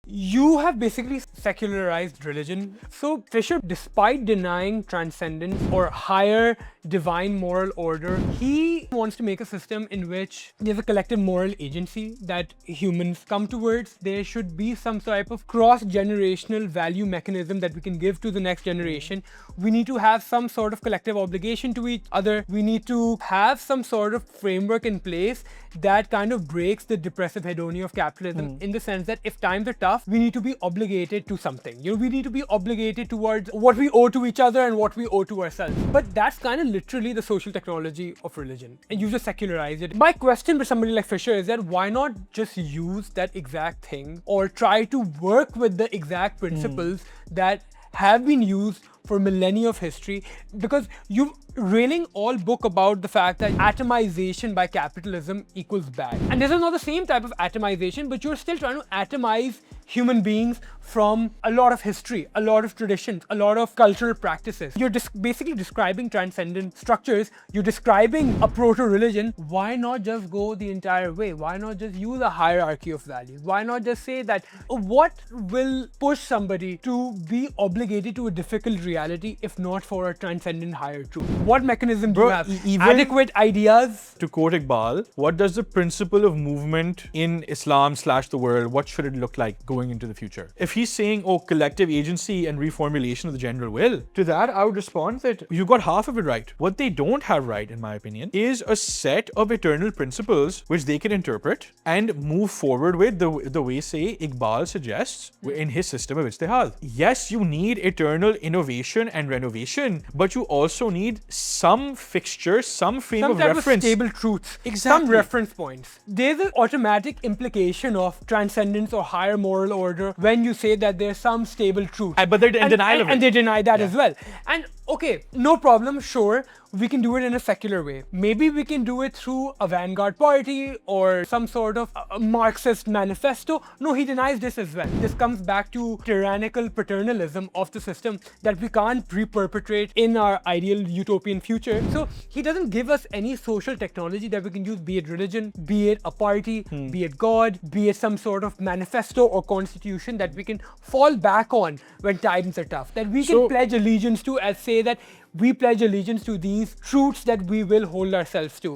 You have basically secularized religion. So Fisher, despite denying transcendence or higher divine moral order, he wants to make a system in which there's a collective moral agency that humans come towards. There should be some type of cross-generational value mechanism that we can give to the next generation. We need to have some sort of collective obligation to each other. We need to have some sort of framework in place that kind of breaks the depressive hedonia of capitalism, in the sense that if times are tough, we need to be obligated to something. We need to be obligated towards what we owe to each other and what we owe to ourselves. But that's kind of literally the social technology of religion, and you just secularize it. My question with somebody like Fisher is that why not just use that exact thing or try to work with the exact principles that have been used for millennia of history? Because you railing all book about the fact that atomization by capitalism equals bad. And this is not the same type of atomization, but you're still trying to atomize human beings from a lot of history, a lot of traditions, a lot of cultural practices. You're basically describing transcendent structures. You're describing a proto-religion. Why not just go the entire way? Why not just use a hierarchy of values? Why not just say that what will push somebody to be obligated to a difficult reality if not for a transcendent higher truth? What mechanism do you have? Adequate ideas? To quote Iqbal, what does the principle of movement in Islam / the world, what should it look like going into the future? If he's saying, oh, collective agency and reformulation of the general will, to that I would respond that you got half of it right. What they don't have right, in my opinion, is a set of eternal principles which they can interpret and move forward with the way, say, Iqbal suggests in his system of ijtihad. Yes, you need eternal innovation and renovation, but you also need some fixture, some frame of reference. Some stable truths. Exactly. Some reference points. There's an automatic implication of transcendence or higher moral order when you say that there's some stable truth. But they're in denial of it. And they deny that as well. And okay, no problem, sure, we can do it in a secular way. Maybe we can do it through a vanguard party or some sort of a Marxist manifesto. No, he denies this as well. This comes back to tyrannical paternalism of the system that we can't re-perpetrate in our ideal utopian future. So he doesn't give us any social technology that we can use, be it religion, be it a party, be it God, be it some sort of manifesto or constitution that we can fall back on when times are tough, that we can pledge allegiance to, as say that we pledge allegiance to these truths that we will hold ourselves to.